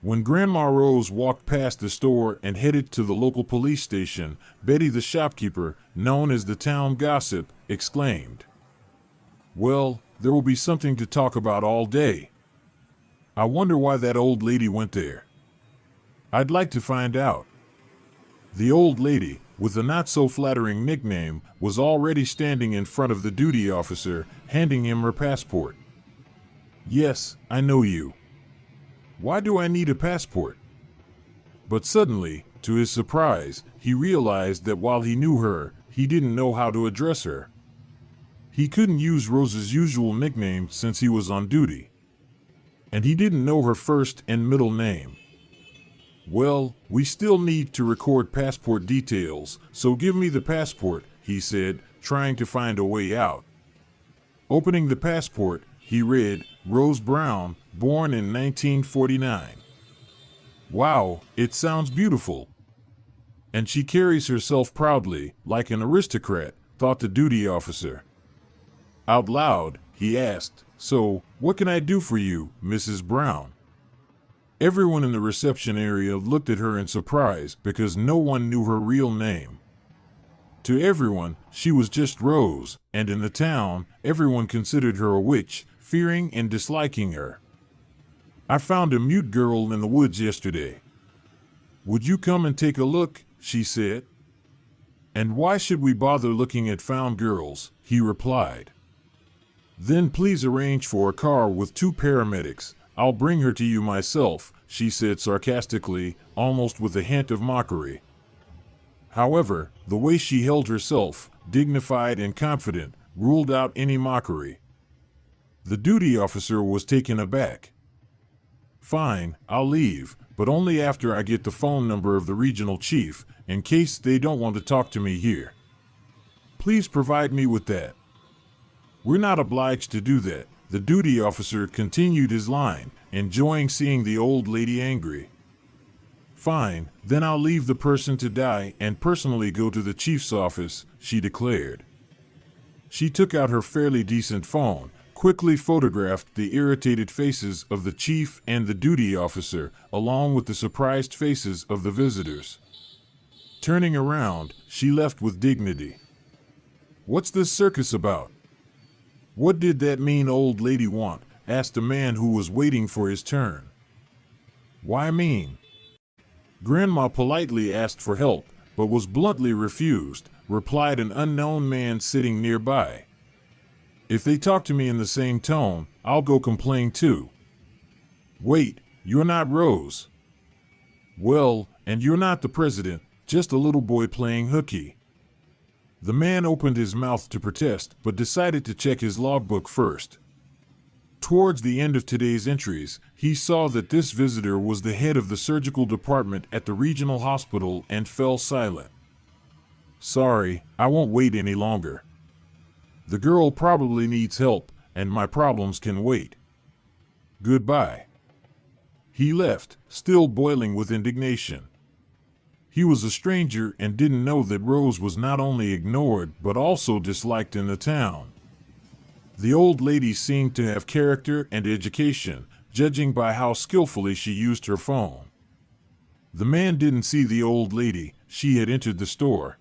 When Grandma Rose walked past the store and headed to the local police station, Betty the shopkeeper, known as the town gossip, exclaimed, "Well, there will be something to talk about all day. I wonder why that old lady went there. I'd like to find out." The old lady, with a not-so-flattering nickname, was already standing in front of the duty officer, handing him her passport. "Yes, I know you. Why do I need a passport?" But suddenly, to his surprise, he realized that while he knew her, he didn't know how to address her. He couldn't use Rose's usual nickname since he was on duty. And he didn't know her first and middle name. "Well, we still need to record passport details, so give me the passport," he said, trying to find a way out. Opening the passport, he read, "Rose Brown, born in 1949. Wow, it sounds beautiful. And she carries herself proudly, like an aristocrat," thought the duty officer. Out loud, he asked, "So, what can I do for you, Mrs. Brown?" Everyone in the reception area looked at her in surprise because no one knew her real name. To everyone, she was just Rose, and in the town, everyone considered her a witch, fearing and disliking her. "I found a mute girl in the woods yesterday. Would you come and take a look?" she said. "And why should we bother looking at found girls?" he replied. "Then please arrange for a car with 2 paramedics. I'll bring her to you myself," she said sarcastically, almost with a hint of mockery. However, the way she held herself, dignified and confident, ruled out any mockery. The duty officer was taken aback. "Fine, I'll leave, but only after I get the phone number of the regional chief, in case they don't want to talk to me here. Please provide me with that." "We're not obliged to do that," the duty officer continued his line, enjoying seeing the old lady angry. "Fine, then I'll leave the person to die and personally go to the chief's office," she declared. She took out her fairly decent phone, quickly photographed the irritated faces of the chief and the duty officer, along with the surprised faces of the visitors. Turning around, she left with dignity. "What's this circus about? What did that mean old lady want?" asked a man who was waiting for his turn. "Why mean?" "Grandma politely asked for help, but was bluntly refused," replied an unknown man sitting nearby. "If they talk to me in the same tone, I'll go complain too." "Wait, you're not Rose." "Well, and you're not the president, just a little boy playing hooky." The man opened his mouth to protest, but decided to check his logbook first. Towards the end of today's entries, he saw that this visitor was the head of the surgical department at the regional hospital and fell silent. "Sorry, I won't wait any longer. The girl probably needs help, and my problems can wait. Goodbye." He left, still boiling with indignation. He was a stranger and didn't know that Rose was not only ignored but also disliked in the town. The old lady seemed to have character and education, judging by how skillfully she used her phone. The man didn't see the old lady. She had entered the store.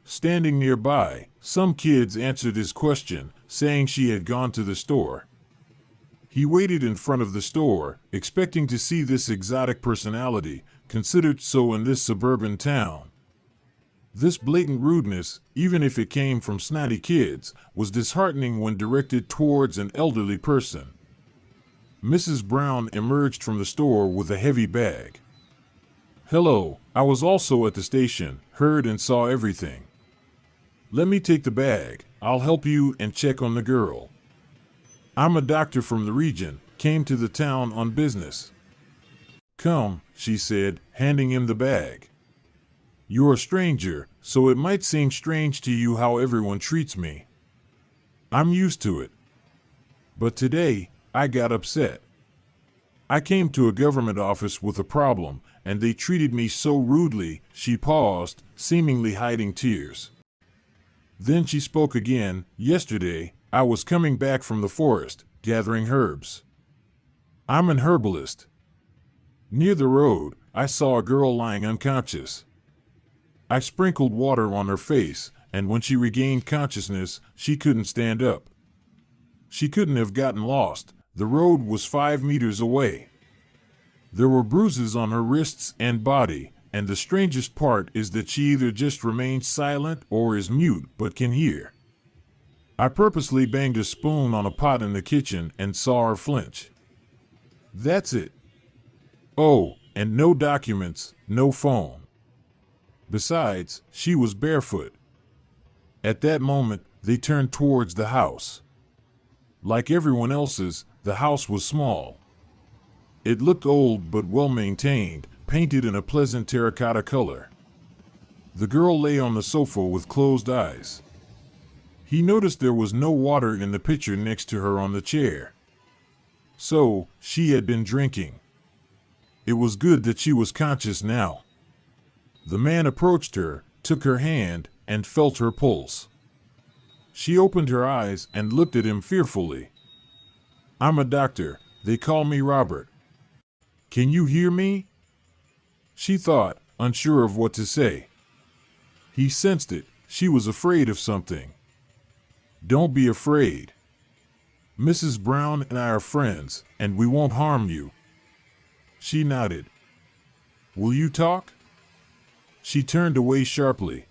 Standing nearby, some kids answered his question, saying she had gone to the store. He waited in front of the store, expecting to see this exotic personality, considered so in this suburban town. This blatant rudeness, even if it came from snotty kids, was disheartening when directed towards an elderly person. Mrs. Brown emerged from the store with a heavy bag. "Hello, I was also at the station, heard and saw everything. Let me take the bag, I'll help you and check on the girl. I'm a doctor from the region, came to the town on business." "Come," she said, handing him the bag. "You're a stranger, so it might seem strange to you how everyone treats me. I'm used to it. But today, I got upset. I came to a government office with a problem, and they treated me so rudely." She paused, seemingly hiding tears. Then she spoke again. "Yesterday, I was coming back from the forest, gathering herbs. I'm an herbalist. Near the road, I saw a girl lying unconscious. I sprinkled water on her face, and when she regained consciousness, she couldn't stand up. She couldn't have gotten lost. The road was 5 meters away. There were bruises on her wrists and body, and the strangest part is that she either just remains silent or is mute but can hear. I purposely banged a spoon on a pot in the kitchen and saw her flinch. That's it. Oh, and no documents, no phone. Besides, she was barefoot. At that moment, they turned towards the house. Like everyone else's, the house was small. It looked old but well maintained, painted in a pleasant terracotta color. The girl lay on the sofa with closed eyes. He noticed there was no water in the pitcher next to her on the chair. So, she had been drinking. It was good that she was conscious now. The man approached her, took her hand, and felt her pulse. She opened her eyes and looked at him fearfully. I'm a doctor. They call me Robert. Can you hear me? She thought, unsure of what to say. He sensed it. She was afraid of something. Don't be afraid. Mrs. Brown and I are friends, and we won't harm you. She nodded. Will you talk? She turned away sharply.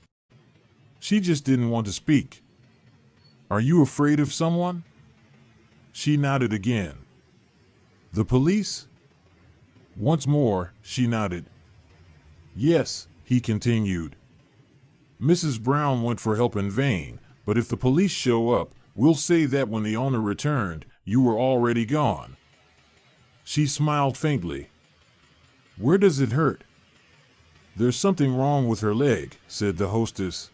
She just didn't want to speak. Are you afraid of someone? She nodded again. The police? Once more, she nodded. Yes, he continued. Mrs. Brown went for help in vain, but if the police show up, we'll say that when the owner returned, you were already gone. She smiled faintly. Where does it hurt? There's something wrong with her leg, said the hostess.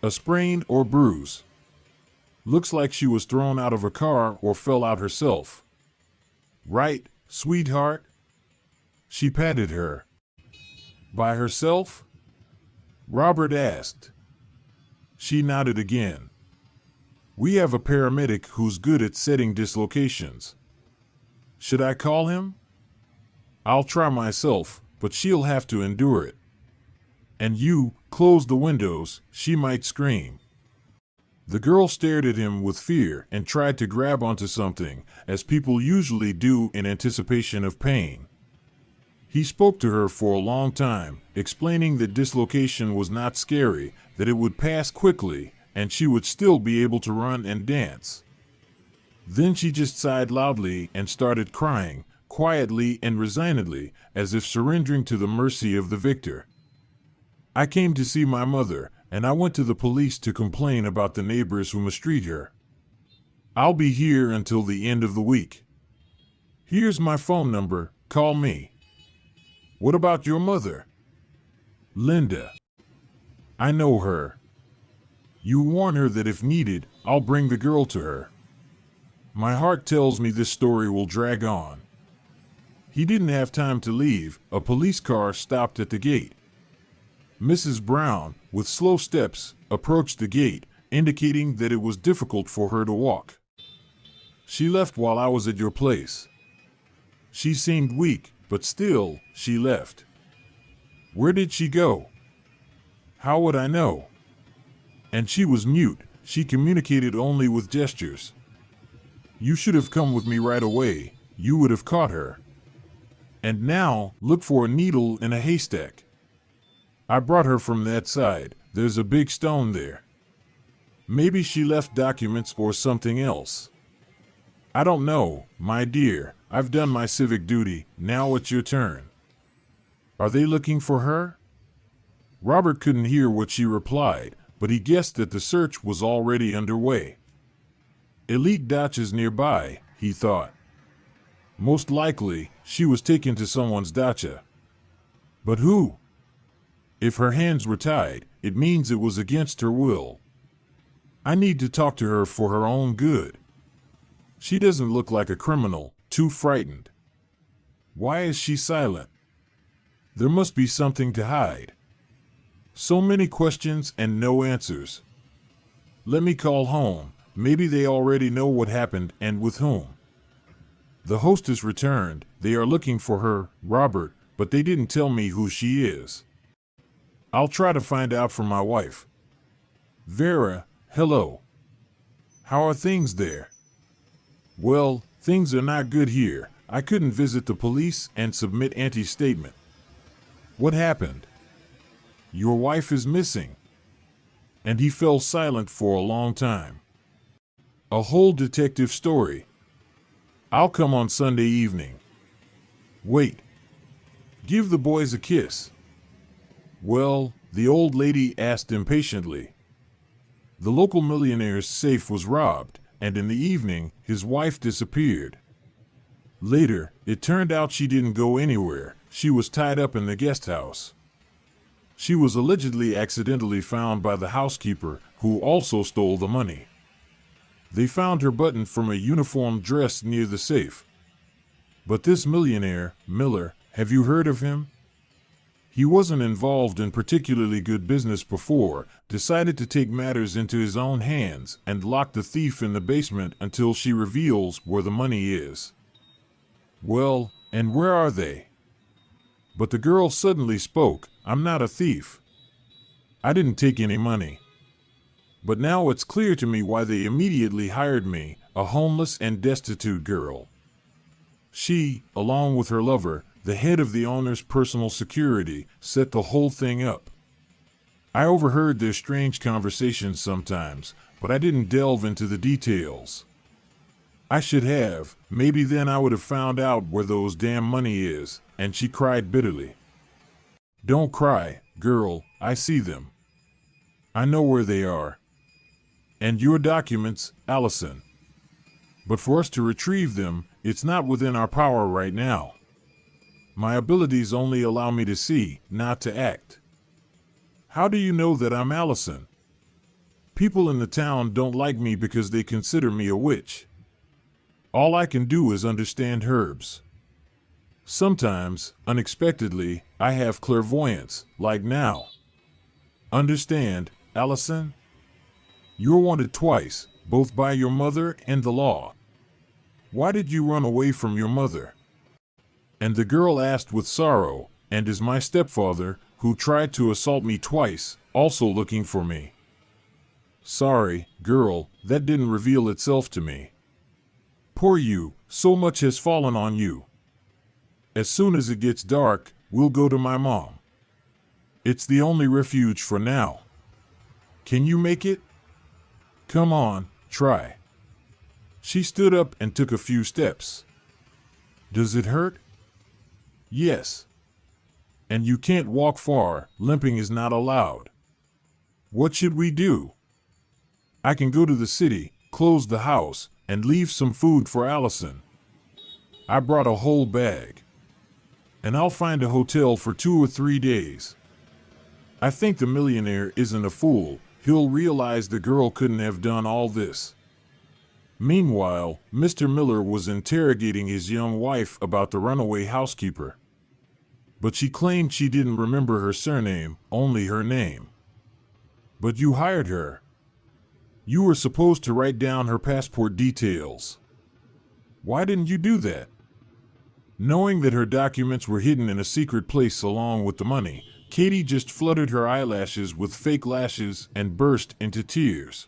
A sprain or bruise. Looks like she was thrown out of a car or fell out herself. Right, sweetheart? She patted her. By herself? Robert asked. She nodded again. We have a paramedic who's good at setting dislocations. Should I call him? I'll try myself, but she'll have to endure it. And you, close the windows, she might scream. The girl stared at him with fear and tried to grab onto something, as people usually do in anticipation of pain. He spoke to her for a long time, explaining that dislocation was not scary, that it would pass quickly, and she would still be able to run and dance. Then she just sighed loudly and started crying, quietly and resignedly, as if surrendering to the mercy of the victor. I came to see my mother, and I went to the police to complain about the neighbors who mistreat her. I'll be here until the end of the week. Here's my phone number, call me. What about your mother? Linda. I know her. You warn her that if needed, I'll bring the girl to her. My heart tells me this story will drag on. He didn't have time to leave. A police car stopped at the gate. Mrs. Brown, with slow steps, approached the gate, indicating that it was difficult for her to walk. She left while I was at your place. She seemed weak, but still, she left. Where did she go? How would I know? And she was mute. She communicated only with gestures. You should have come with me right away. You would have caught her. And now, look for a needle in a haystack. I brought her from that side. There's a big stone there. Maybe she left documents or something else. I don't know, my dear. I've done my civic duty. Now it's your turn. Are they looking for her? Robert couldn't hear what she replied, but he guessed that the search was already underway. Elite dacha's nearby, he thought. Most likely, she was taken to someone's dacha. But who? If her hands were tied, it means it was against her will. I need to talk to her for her own good. She doesn't look like a criminal, too frightened. Why is she silent? There must be something to hide. So many questions and no answers. Let me call home. Maybe they already know what happened and with whom. The hostess returned. They are looking for her, Robert, but they didn't tell me who she is. I'll try to find out from my wife. Vera, hello. How are things there? Well, things are not good here. I couldn't visit the police and submit anti-statement. What happened? Your wife is missing. And he fell silent for a long time. A whole detective story. I'll come on Sunday evening. Wait. Give the boys a kiss. Well, the old lady asked impatiently. The local millionaire's safe was robbed, and in the evening, his wife disappeared. Later, it turned out she didn't go anywhere. She was tied up in the guest house. She was allegedly accidentally found by the housekeeper, who also stole the money. They found her button from a uniform dress near the safe. But this millionaire, Miller, have you heard of him? He wasn't involved in particularly good business before, decided to take matters into his own hands, and lock the thief in the basement until she reveals where the money is. Well, and where are they? But the girl suddenly spoke. I'm not a thief. I didn't take any money. But now it's clear to me why they immediately hired me, a homeless and destitute girl. She, along with her lover, the head of the owner's personal security, set the whole thing up. I overheard their strange conversations sometimes, but I didn't delve into the details. I should have. Maybe then I would have found out where those damn money is, and she cried bitterly. Don't cry, girl, I see them. I know where they are. And your documents, Allison. But for us to retrieve them, it's not within our power right now. My abilities only allow me to see, not to act. How do you know that I'm Allison? People in the town don't like me because they consider me a witch. All I can do is understand herbs. Sometimes, unexpectedly, I have clairvoyance, like now. Understand, Allison? You're wanted twice, both by your mother and the law. Why did you run away from your mother? And the girl asked with sorrow, and is my stepfather, who tried to assault me twice, also looking for me? Sorry, girl, that didn't reveal itself to me. Poor you, so much has fallen on you. As soon as it gets dark, we'll go to my mom. It's the only refuge for now. Can you make it? Come on, try. She stood up and took a few steps. Does it hurt? Yes. And you can't walk far, limping is not allowed. What should we do? I can go to the city, close the house, and leave some food for Allison. I brought a whole bag. And I'll find a hotel for 2 or 3 days. I think the millionaire isn't a fool. He'll realize the girl couldn't have done all this. Meanwhile, Mr. Miller was interrogating his young wife about the runaway housekeeper. But she claimed she didn't remember her surname, only her name. But you hired her. You were supposed to write down her passport details. Why didn't you do that? Knowing that her documents were hidden in a secret place along with the money, Katie just fluttered her eyelashes with fake lashes and burst into tears.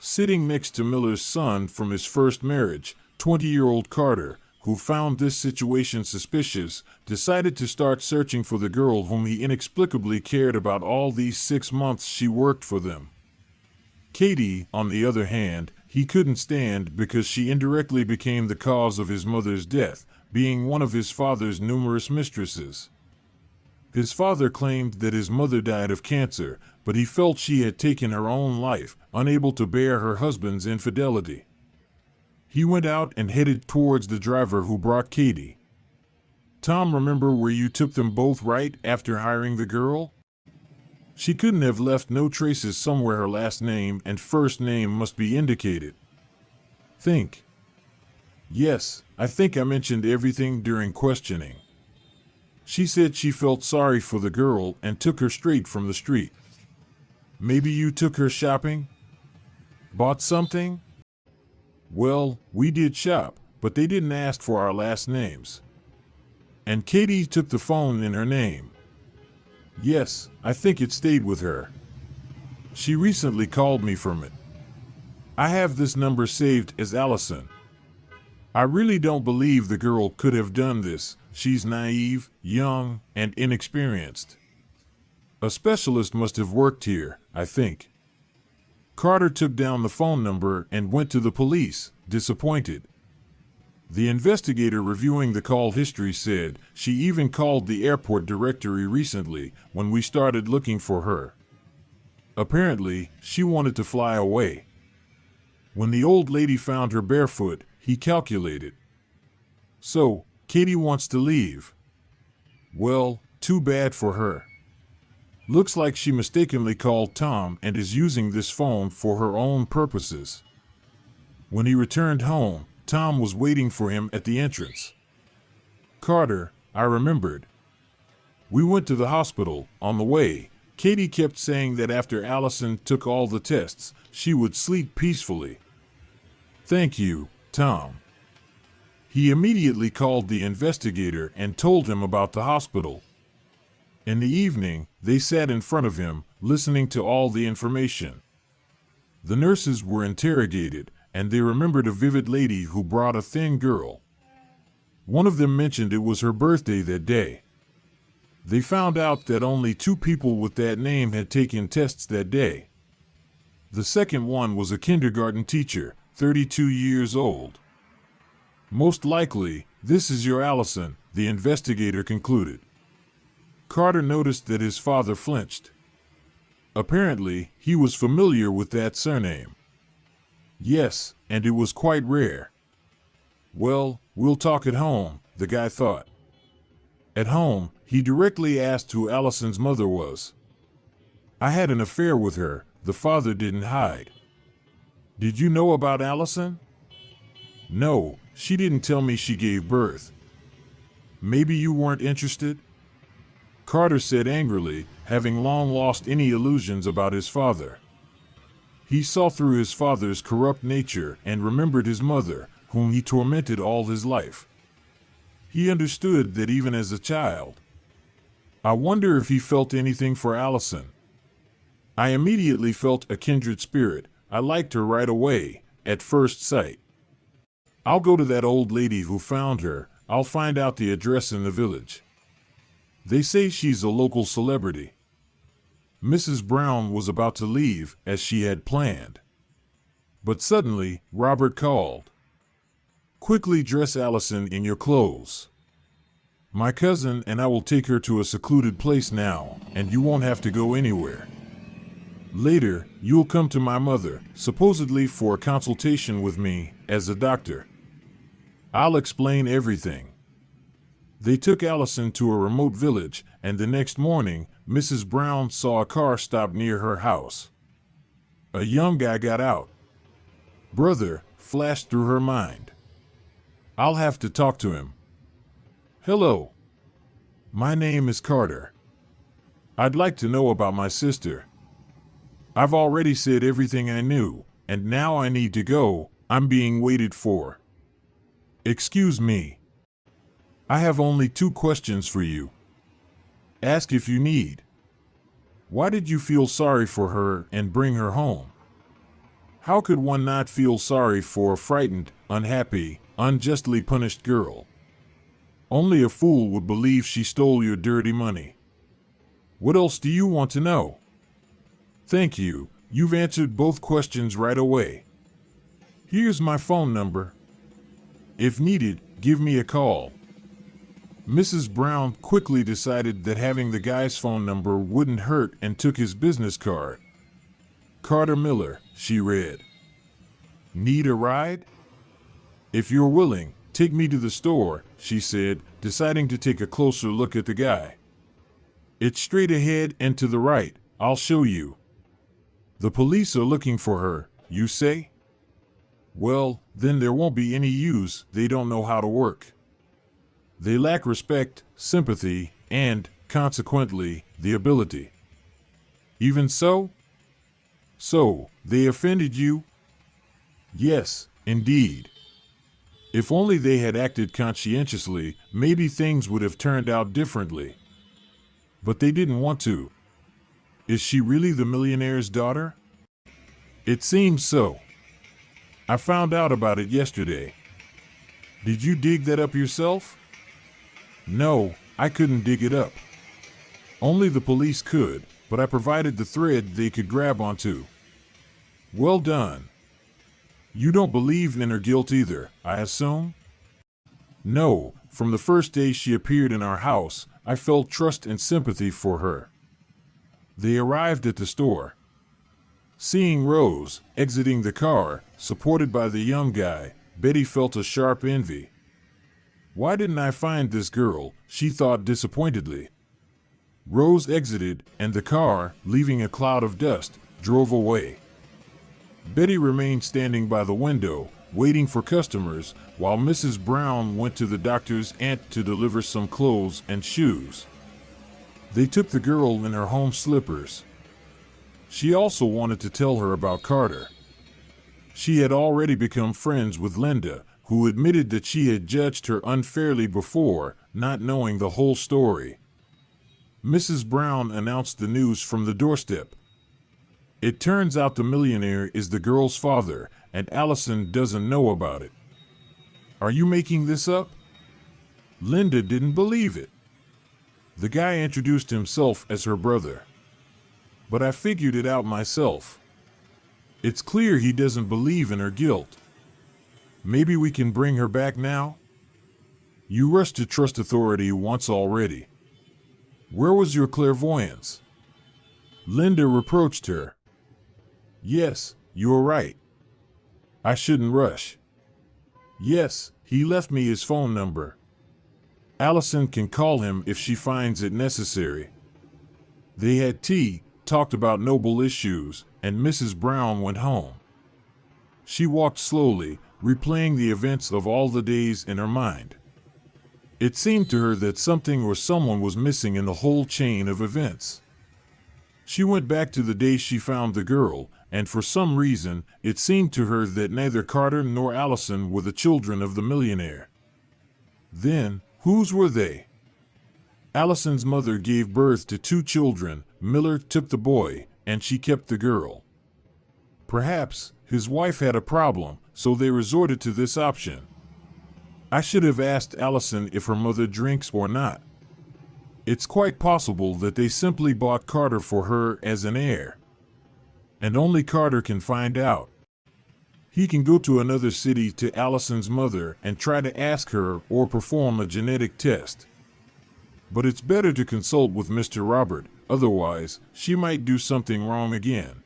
Sitting next to Miller's son from his first marriage, 20-year-old Carter, who found this situation suspicious, decided to start searching for the girl whom he inexplicably cared about all these 6 months she worked for them. Katie, on the other hand, he couldn't stand because she indirectly became the cause of his mother's death, being one of his father's numerous mistresses. His father claimed that his mother died of cancer, but he felt she had taken her own life, unable to bear her husband's infidelity. He went out and headed towards the driver who brought Katie. Tom, remember where you took them both right after hiring the girl? She couldn't have left no traces somewhere her last name and first name must be indicated. Think. Yes, I think I mentioned everything during questioning. She said she felt sorry for the girl and took her straight from the street. Maybe you took her shopping? Bought something? Well, we did shop, but they didn't ask for our last names. And Katie took the phone in her name. Yes, I think it stayed with her. She recently called me from it. I have this number saved as Allison. I really don't believe the girl could have done this. She's naive, young, and inexperienced. A specialist must have worked here, I think. Carter took down the phone number and went to the police, disappointed. The investigator reviewing the call history said she even called the airport directory recently when we started looking for her. Apparently, she wanted to fly away. When the old lady found her barefoot, he calculated. So, Katie wants to leave. Well, too bad for her. Looks like she mistakenly called Tom and is using this phone for her own purposes. When he returned home, Tom was waiting for him at the entrance. Carter, I remembered. We went to the hospital. On the way, Katie kept saying that after Allison took all the tests, she would sleep peacefully. Thank you, Tom. He immediately called the investigator and told him about the hospital. In the evening, they sat in front of him, listening to all the information. The nurses were interrogated, and they remembered a vivid lady who brought a thin girl. One of them mentioned it was her birthday that day. They found out that only 2 people with that name had taken tests that day. The second one was a kindergarten teacher, 32 years old. Most likely, this is your Allison, the investigator concluded. Carter noticed that his father flinched. Apparently, he was familiar with that surname. Yes, and it was quite rare. Well, we'll talk at home, the guy thought. At home, he directly asked who Allison's mother was. I had an affair with her, the father didn't hide. Did you know about Allison? No, she didn't tell me she gave birth. Maybe you weren't interested? Carter said angrily, having long lost any illusions about his father. He saw through his father's corrupt nature and remembered his mother, whom he tormented all his life. He understood that even as a child. I wonder if he felt anything for Allison. I immediately felt a kindred spirit. I liked her right away, at first sight. I'll go to that old lady who found her. I'll find out the address in the village. They say she's a local celebrity. Mrs. Brown was about to leave, as she had planned. But suddenly, Robert called. Quickly dress Allison in your clothes. My cousin and I will take her to a secluded place now, and you won't have to go anywhere. Later, you'll come to my mother, supposedly for a consultation with me, as a doctor. I'll explain everything. They took Allison to a remote village, and the next morning, Mrs. Brown saw a car stop near her house. A young guy got out. Brother, flashed through her mind. I'll have to talk to him. Hello. My name is Carter. I'd like to know about my sister. I've already said everything I knew, and now I need to go. I'm being waited for. Excuse me. I have only 2 questions for you. Ask if you need. Why did you feel sorry for her and bring her home? How could one not feel sorry for a frightened, unhappy, unjustly punished girl? Only a fool would believe she stole your dirty money. What else do you want to know? Thank you. You've answered both questions right away. Here's my phone number. If needed, give me a call. Mrs. Brown quickly decided that having the guy's phone number wouldn't hurt and took his business card. Carter Miller, she read. Need a ride? If you're willing, take me to the store, she said, deciding to take a closer look at the guy. It's straight ahead and to the right. I'll show you. The police are looking for her, you say? Well, then there won't be any use. They don't know how to work. They lack respect, sympathy, and, consequently, the ability. Even so? So, they offended you? Yes, indeed. If only they had acted conscientiously, maybe things would have turned out differently. But they didn't want to. Is she really the millionaire's daughter? It seems so. I found out about it yesterday. Did you dig that up yourself? No, I couldn't dig it up. Only the police could, but I provided the thread they could grab onto. Well done. You don't believe in her guilt either, I assume? No, from the first day she appeared in our house, I felt trust and sympathy for her. They arrived at the store. Seeing Rose exiting the car, supported by the young guy, Betty felt a sharp envy. Why didn't I find this girl, she thought disappointedly. Rose exited, and the car, leaving a cloud of dust, drove away. Betty remained standing by the window, waiting for customers, while Mrs. Brown went to the doctor's aunt to deliver some clothes and shoes. They took the girl in her home slippers. She also wanted to tell her about Carter. She had already become friends with Linda, who admitted that she had judged her unfairly before, not knowing the whole story. Mrs. Brown announced the news from the doorstep. It turns out the millionaire is the girl's father, and Allison doesn't know about it. Are you making this up? Linda didn't believe it. The guy introduced himself as her brother. But I figured it out myself. It's clear he doesn't believe in her guilt. Maybe we can bring her back now? You rushed to trust authority once already. Where was your clairvoyance? Linda reproached her. Yes, you're right. I shouldn't rush. Yes, he left me his phone number. Allison can call him if she finds it necessary. They had tea, talked about noble issues, and Mrs. Brown went home. She walked slowly, replaying the events of all the days in her mind. It seemed to her that something or someone was missing in the whole chain of events. She went back to the day she found the girl, and for some reason, it seemed to her that neither Carter nor Allison were the children of the millionaire. Then, whose were they? Allison's mother gave birth to 2 children. Miller took the boy, and she kept the girl. Perhaps his wife had a problem, so they resorted to this option. I should have asked Allison if her mother drinks or not. It's quite possible that they simply bought Carter for her as an heir. And only Carter can find out. He can go to another city to Allison's mother and try to ask her or perform a genetic test. But it's better to consult with Mr. Robert, otherwise she might do something wrong again.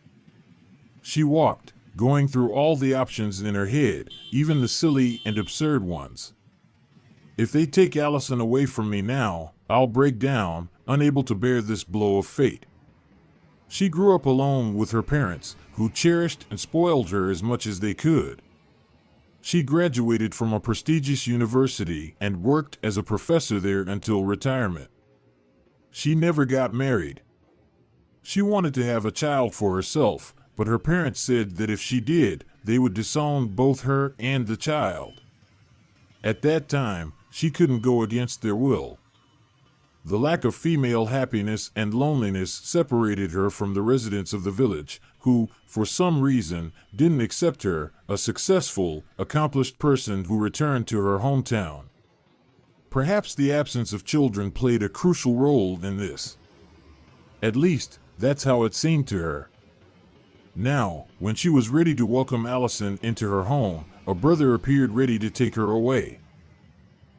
She walked, going through all the options in her head, even the silly and absurd ones. If they take Allison away from me now, I'll break down, unable to bear this blow of fate. She grew up alone with her parents, who cherished and spoiled her as much as they could. She graduated from a prestigious university and worked as a professor there until retirement. She never got married. She wanted to have a child for herself, but her parents said that if she did, they would disown both her and the child. At that time, she couldn't go against their will. The lack of female happiness and loneliness separated her from the residents of the village, who, for some reason, didn't accept her, a successful, accomplished person who returned to her hometown. Perhaps the absence of children played a crucial role in this. At least, that's how it seemed to her. Now, when she was ready to welcome Allison into her home, a brother appeared ready to take her away.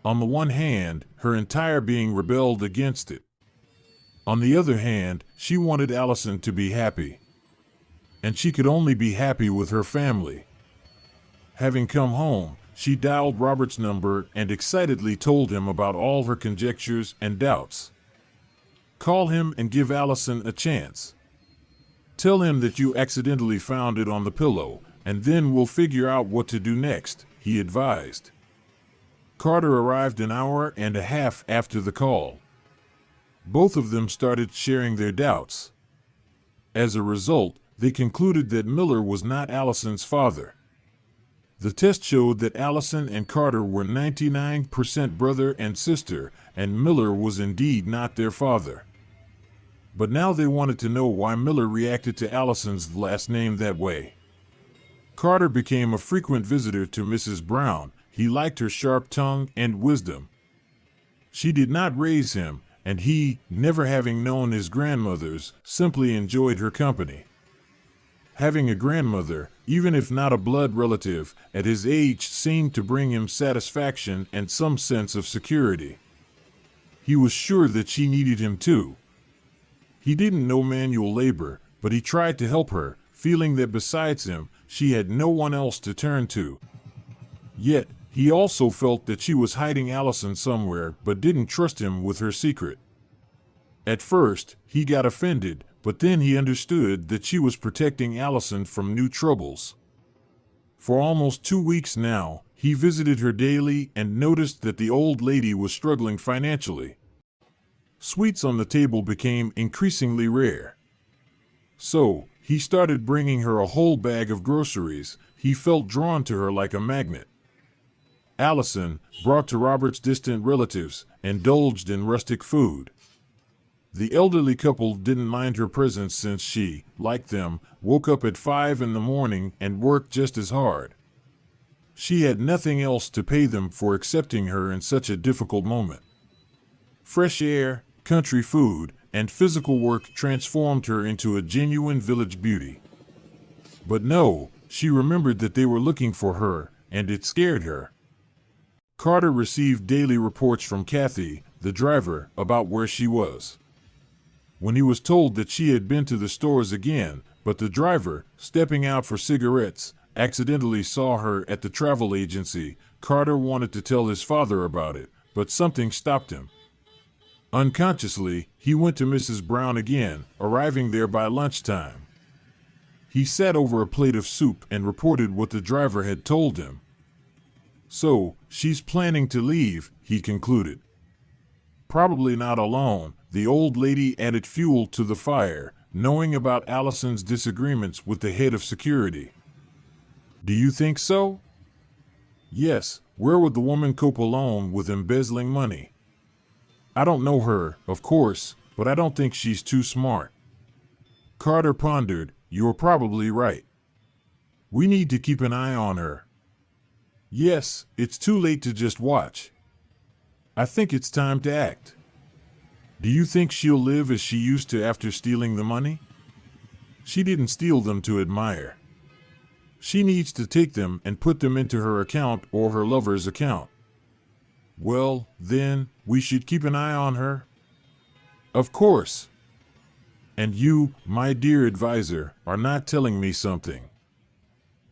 On the one hand, her entire being rebelled against it. On the other hand, she wanted Allison to be happy. And she could only be happy with her family. Having come home, she dialed Robert's number and excitedly told him about all her conjectures and doubts. Call him and give Allison a chance. Tell him that you accidentally found it on the pillow, and then we'll figure out what to do next, he advised. Carter arrived an hour and a half after the call. Both of them started sharing their doubts. As a result, they concluded that Miller was not Allison's father. The test showed that Allison and Carter were 99% brother and sister, and Miller was indeed not their father. But now they wanted to know why Miller reacted to Allison's last name that way. Carter became a frequent visitor to Mrs. Brown. He liked her sharp tongue and wisdom. She did not raise him, and he, never having known his grandmothers, simply enjoyed her company. Having a grandmother, even if not a blood relative, at his age seemed to bring him satisfaction and some sense of security. He was sure that she needed him too. He didn't know manual labor, but he tried to help her, feeling that besides him, she had no one else to turn to. Yet, he also felt that she was hiding Allison somewhere but didn't trust him with her secret. At first, he got offended, but then he understood that she was protecting Allison from new troubles. For almost 2 weeks now, he visited her daily and noticed that the old lady was struggling financially. Sweets on the table became increasingly rare. So, he started bringing her a whole bag of groceries. He felt drawn to her like a magnet. Allison, brought to Robert's distant relatives, indulged in rustic food. The elderly couple didn't mind her presence since she, like them, woke up at 5 in the morning and worked just as hard. She had nothing else to pay them for accepting her in such a difficult moment. Fresh air, country food, and physical work transformed her into a genuine village beauty. But no, she remembered that they were looking for her, and it scared her. Carter received daily reports from Kathy, the driver, about where she was. When he was told that she had been to the stores again, but the driver, stepping out for cigarettes, accidentally saw her at the travel agency, Carter wanted to tell his father about it, but something stopped him. Unconsciously, he went to Mrs. Brown again, arriving there by lunchtime. He sat over a plate of soup and reported what the driver had told him. So, she's planning to leave, he concluded. Probably not alone, the old lady added fuel to the fire, knowing about Allison's disagreements with the head of security. Do you think so? Yes, where would the woman cope alone with embezzling money? I don't know her, of course, but I don't think she's too smart. Carter pondered. You're probably right. We need to keep an eye on her. Yes, it's too late to just watch. I think it's time to act. Do you think she'll live as she used to after stealing the money? She didn't steal them to admire. She needs to take them and put them into her account or her lover's account. Well, then, we should keep an eye on her. Of course. And you, my dear advisor, are not telling me something.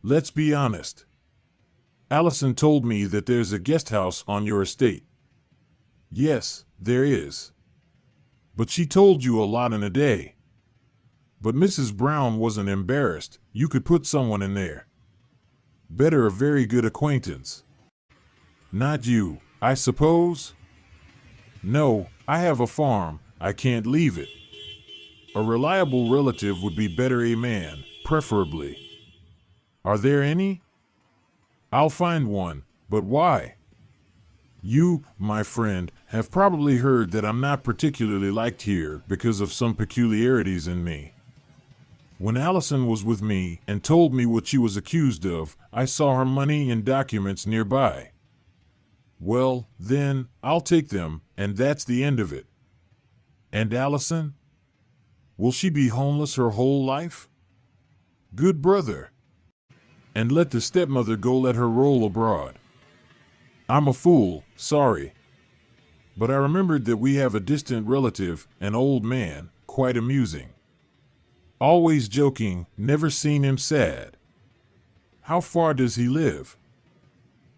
Let's be honest. Allison told me that there's a guest house on your estate. Yes, there is. But she told you a lot in a day. But Mrs. Brown wasn't embarrassed. You could put someone in there. Better a very good acquaintance. Not you, I suppose? No, I have a farm. I can't leave it. A reliable relative would be better, a man, preferably. Are there any? I'll find one, but why? You, my friend, have probably heard that I'm not particularly liked here because of some peculiarities in me. When Allison was with me and told me what she was accused of, I saw her money and documents nearby. Well, then, I'll take them, and that's the end of it. And Allison? Will she be homeless her whole life? Good brother. And let the stepmother go let her roll abroad. I'm a fool, sorry. But I remembered that we have a distant relative, an old man, quite amusing. Always joking, never seen him sad. How far does he live?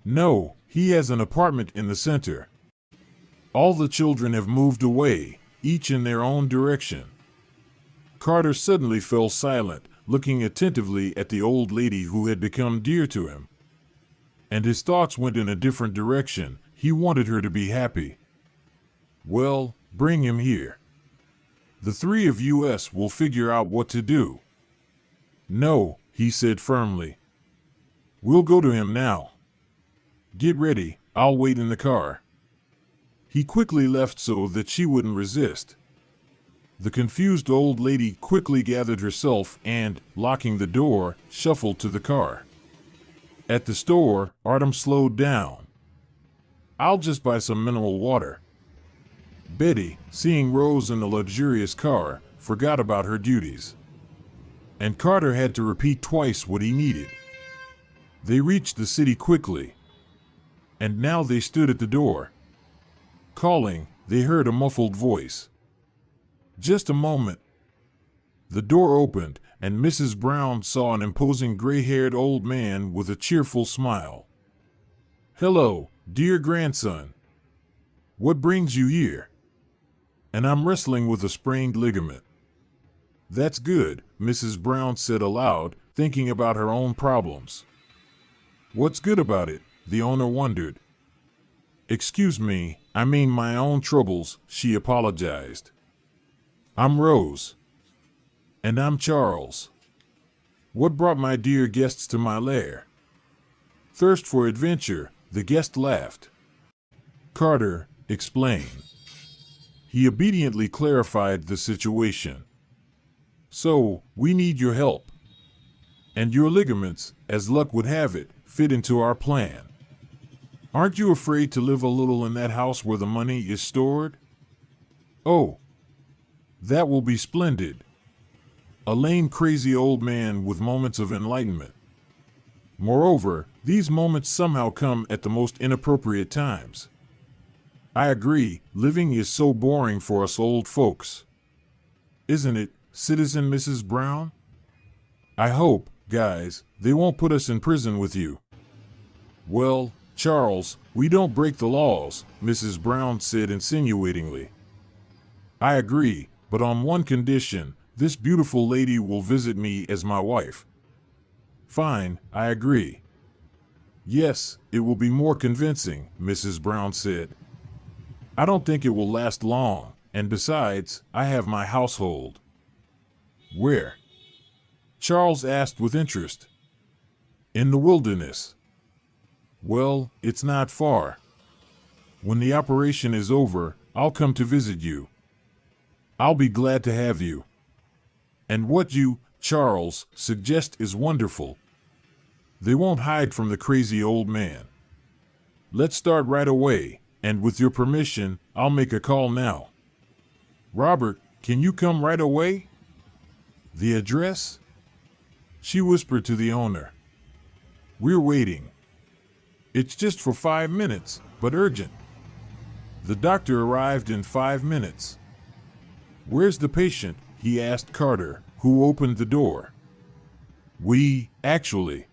No, he has an apartment in the center. All the children have moved away, each in their own direction. Carter suddenly fell silent, looking attentively at the old lady who had become dear to him. And his thoughts went in a different direction. He wanted her to be happy. Well, bring him here. The three of us will figure out what to do. No, he said firmly. We'll go to him now. Get ready, I'll wait in the car. He quickly left so that she wouldn't resist. The confused old lady quickly gathered herself and, locking the door, shuffled to the car. At the store, Artem slowed down. I'll just buy some mineral water. Betty, seeing Rose in the luxurious car, forgot about her duties. And Carter had to repeat twice what he needed. They reached the city quickly. And now they stood at the door. Calling, they heard a muffled voice. Just a moment. The door opened, and Mrs. Brown saw an imposing gray-haired old man with a cheerful smile. Hello, dear grandson. What brings you here? And I'm wrestling with a sprained ligament. That's good, Mrs. Brown said aloud, thinking about her own problems. What's good about it? The owner wondered. Excuse me, I mean my own troubles, she apologized. I'm Rose. And I'm Charles. What brought my dear guests to my lair? Thirst for adventure, the guest laughed. Carter, explain. He obediently clarified the situation. So, we need your help. And your ligaments, as luck would have it, fit into our plan. Aren't you afraid to live a little in that house where the money is stored? Oh, that will be splendid. A lame, crazy old man with moments of enlightenment. Moreover, these moments somehow come at the most inappropriate times. I agree, living is so boring for us old folks. Isn't it, Citizen Mrs. Brown? I hope, guys, they won't put us in prison with you. Well, Charles, we don't break the laws, Mrs. Brown said insinuatingly. I agree, but on one condition, this beautiful lady will visit me as my wife. Fine, I agree. Yes, it will be more convincing, Mrs. Brown said. I don't think it will last long, and besides, I have my household. Where? Charles asked with interest. In the wilderness. Well, it's not far. When the operation is over, I'll come to visit you. I'll be glad to have you. And what you, Charles, suggest is wonderful. They won't hide from the crazy old man. Let's start right away, and with your permission, I'll make a call now. Robert, can you come right away? The address? She whispered to the owner. We're waiting. It's just for 5 minutes, but urgent. The doctor arrived in 5 minutes. Where's the patient? He asked Carter, who opened the door. Actually.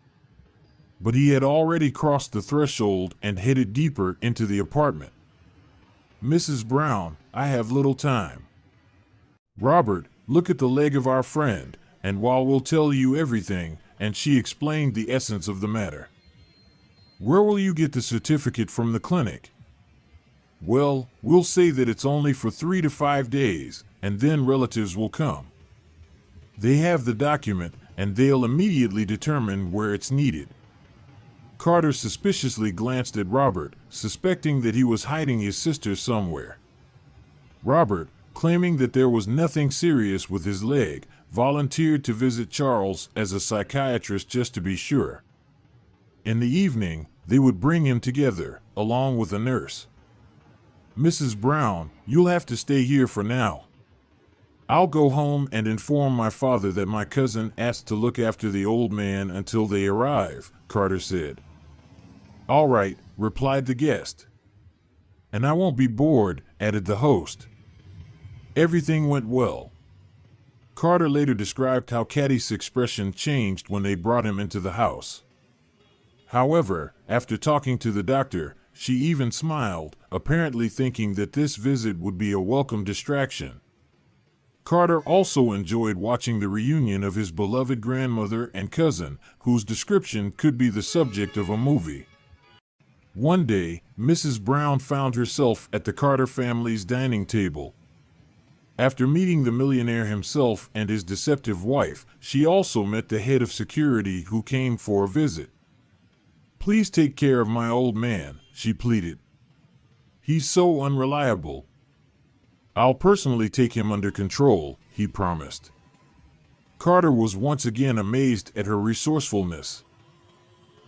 But he had already crossed the threshold and headed deeper into the apartment. Mrs. Brown, I have little time. Robert, look at the leg of our friend, and while we'll tell you everything, and she explained the essence of the matter. Where will you get the certificate from the clinic? Well, we'll say that it's only for 3 to 5 days, and then relatives will come. They have the document, and they'll immediately determine where it's needed. Carter suspiciously glanced at Robert, suspecting that he was hiding his sister somewhere. Robert, claiming that there was nothing serious with his leg, volunteered to visit Charles as a psychiatrist just to be sure. In the evening, they would bring him together, along with a nurse. Mrs. Brown, you'll have to stay here for now. I'll go home and inform my father that my cousin asked to look after the old man until they arrive, Carter said. All right, replied the guest. And I won't be bored, added the host. Everything went well. Carter later described how Caddy's expression changed when they brought him into the house. However, after talking to the doctor, she even smiled, apparently thinking that this visit would be a welcome distraction. Carter also enjoyed watching the reunion of his beloved grandmother and cousin, whose description could be the subject of a movie. One day, Mrs. Brown found herself at the Carter family's dining table. After meeting the millionaire himself and his deceptive wife, she also met the head of security who came for a visit. Please take care of my old man, she pleaded. He's so unreliable. I'll personally take him under control, he promised. Carter was once again amazed at her resourcefulness.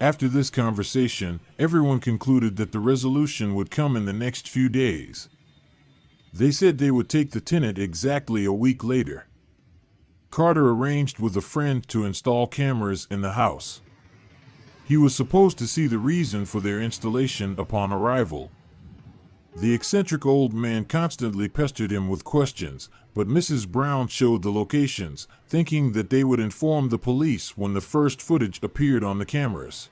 After this conversation, everyone concluded that the resolution would come in the next few days. They said they would take the tenant exactly a week later. Carter arranged with a friend to install cameras in the house. He was supposed to see the reason for their installation upon arrival. The eccentric old man constantly pestered him with questions, but Mrs. Brown showed the locations, thinking that they would inform the police when the first footage appeared on the cameras.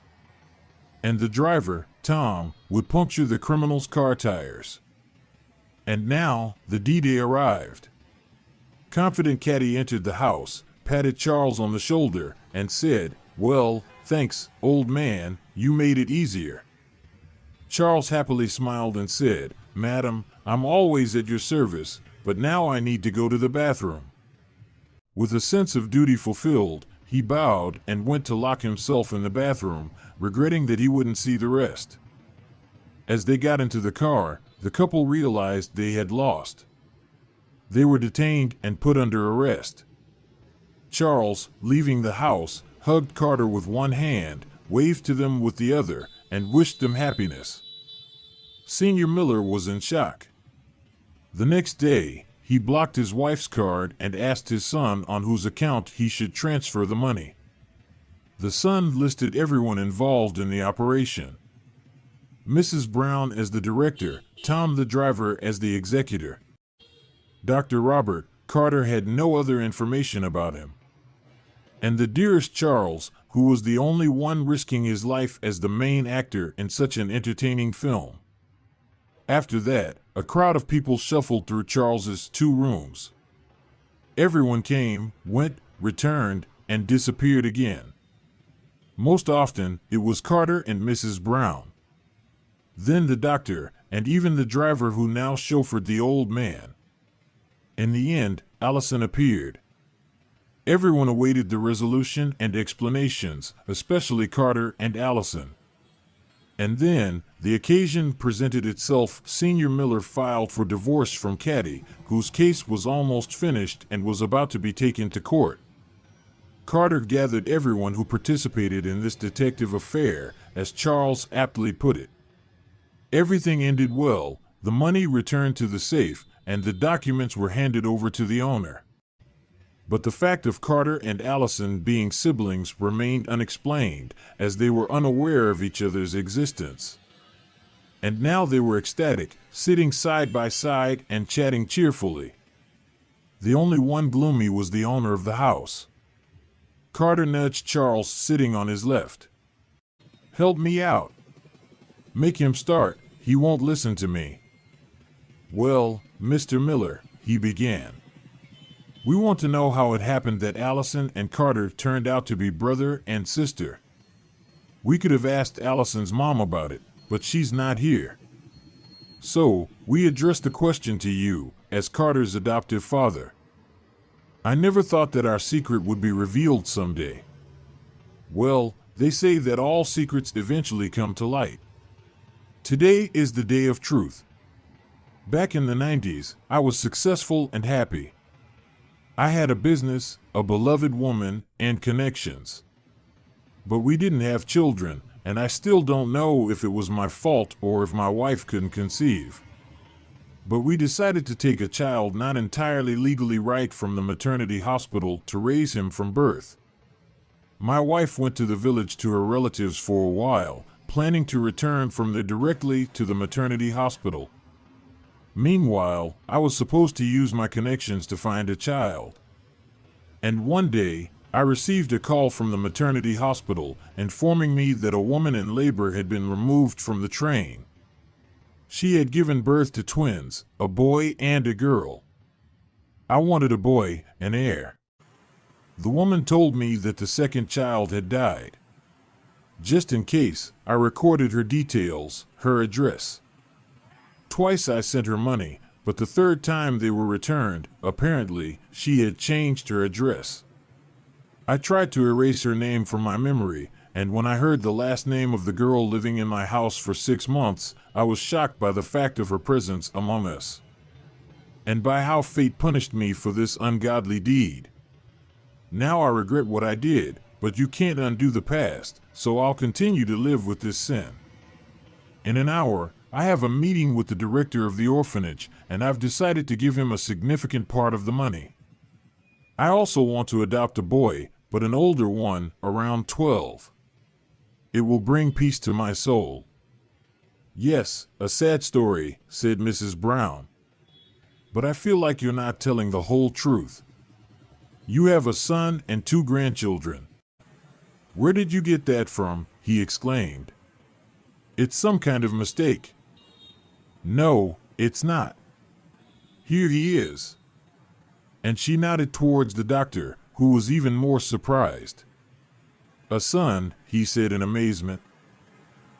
And the driver, Tom, would puncture the criminal's car tires. And now, the D-Day arrived. Confident Caddy entered the house, patted Charles on the shoulder, and said, "Well, thanks, old man, you made it easier." Charles happily smiled and said, "Madam, I'm always at your service, but now I need to go to the bathroom." With a sense of duty fulfilled, he bowed and went to lock himself in the bathroom, regretting that he wouldn't see the rest. As they got into the car, the couple realized they had lost. They were detained and put under arrest. Charles, leaving the house, hugged Carter with one hand, waved to them with the other, and wished them happiness. Senior Miller was in shock. The next day, he blocked his wife's card and asked his son on whose account he should transfer the money. The son listed everyone involved in the operation. Mrs. Brown as the director, Tom the driver as the executor. Dr. Robert, Carter had no other information about him. And the dearest Charles, who was the only one risking his life as the main actor in such an entertaining film. After that, a crowd of people shuffled through Charles's 2 rooms. Everyone came, went, returned, and disappeared again. Most often, it was Carter and Mrs. Brown. Then the doctor, and even the driver who now chauffeured the old man. In the end, Allison appeared. Everyone awaited the resolution and explanations, especially Carter and Allison. And then, the occasion presented itself. Senior Miller filed for divorce from Caddy, whose case was almost finished and was about to be taken to court. Carter gathered everyone who participated in this detective affair, as Charles aptly put it. Everything ended well, the money returned to the safe, and the documents were handed over to the owner. But the fact of Carter and Allison being siblings remained unexplained, as they were unaware of each other's existence. And now they were ecstatic, sitting side by side and chatting cheerfully. The only one gloomy was the owner of the house. Carter nudged Charles, sitting on his left. "Help me out. Make him start, he won't listen to me." "Well, Mr. Miller," he began. "We want to know how it happened that Allison and Carter turned out to be brother and sister. We could have asked Allison's mom about it, but she's not here. So, we address the question to you, as Carter's adoptive father. I never thought that our secret would be revealed someday. Well, they say that all secrets eventually come to light. Today is the day of truth. Back in the 90s, I was successful and happy. I had a business, a beloved woman, and connections. But we didn't have children, and I still don't know if it was my fault or if my wife couldn't conceive. But we decided to take a child not entirely legally right from the maternity hospital to raise him from birth. My wife went to the village to her relatives for a while, planning to return from there directly to the maternity hospital. Meanwhile, I was supposed to use my connections to find a child. And one day, I received a call from the maternity hospital informing me that a woman in labor had been removed from the train. She had given birth to twins, a boy and a girl. I wanted a boy, an heir. The woman told me that the second child had died. Just in case, I recorded her details, her address. Twice I sent her money, but the third time they were returned, apparently, she had changed her address. I tried to erase her name from my memory, and when I heard the last name of the girl living in my house for 6 months, I was shocked by the fact of her presence among us, and by how fate punished me for this ungodly deed. Now I regret what I did, but you can't undo the past, so I'll continue to live with this sin. In an hour, I have a meeting with the director of the orphanage, and I've decided to give him a significant part of the money. I also want to adopt a boy, but an older one, around 12. It will bring peace to my soul." "Yes, a sad story," said Mrs. Brown. "But I feel like you're not telling the whole truth. You have a son and 2 grandchildren." "Where did you get that from?" he exclaimed. "It's some kind of mistake." "No, it's not. Here he is." And she nodded towards the doctor, who was even more surprised. "A son," he said in amazement.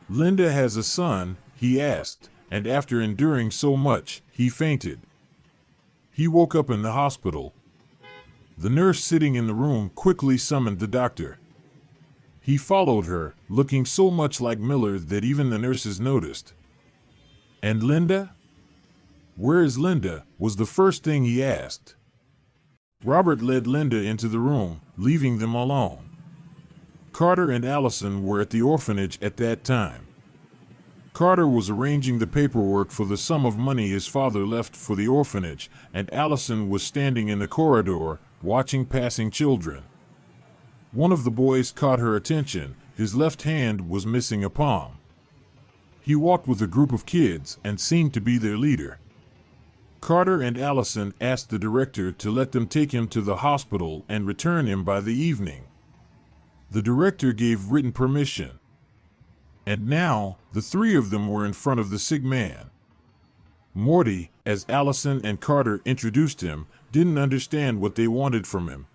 "Linda has a son," he asked, and after enduring so much, he fainted. He woke up in the hospital. The nurse sitting in the room quickly summoned the doctor. He followed her, looking so much like Miller that even the nurses noticed. "And Linda? Where is Linda?" was the first thing he asked. Robert led Linda into the room, leaving them alone. Carter and Allison were at the orphanage at that time. Carter was arranging the paperwork for the sum of money his father left for the orphanage, and Allison was standing in the corridor, watching passing children. One of the boys caught her attention. His left hand was missing a palm. He walked with a group of kids and seemed to be their leader. Carter and Allison asked the director to let them take him to the hospital and return him by the evening. The director gave written permission. And now, the 3 of them were in front of the sick man. Morty, as Allison and Carter introduced him, didn't understand what they wanted from him.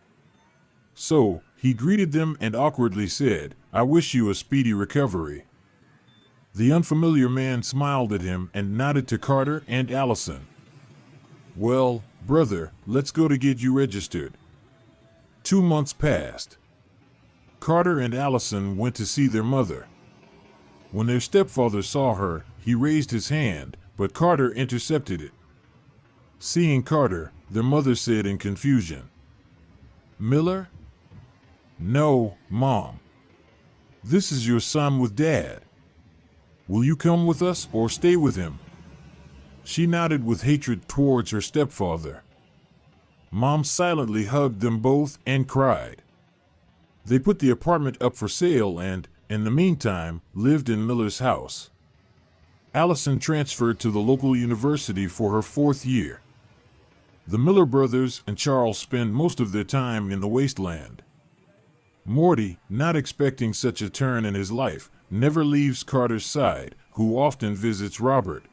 So, he greeted them and awkwardly said, "I wish you a speedy recovery." The unfamiliar man smiled at him and nodded to Carter and Allison. "Well, brother, let's go to get you registered." 2 months passed. Carter and Allison went to see their mother. When their stepfather saw her, he raised his hand, but Carter intercepted it. Seeing Carter, their mother said in confusion, "Miller?" "No, Mom. This is your son with Dad. Will you come with us or stay with him?" She nodded with hatred towards her stepfather. Mom silently hugged them both and cried. They put the apartment up for sale and, in the meantime, lived in Miller's house. Allison transferred to the local university for her 4th year. The Miller brothers and Charles spend most of their time in the wasteland. Morty, not expecting such a turn in his life, never leaves Carter's side, who often visits Robert.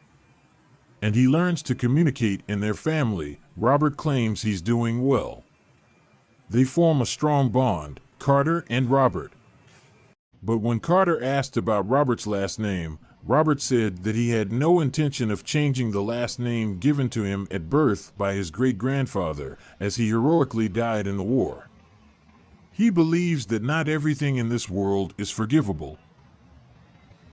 And he learns to communicate in their family. Robert claims he's doing well. They form a strong bond, Carter and Robert. But when Carter asked about Robert's last name, Robert said that he had no intention of changing the last name given to him at birth by his great-grandfather, as he heroically died in the war. He believes that not everything in this world is forgivable,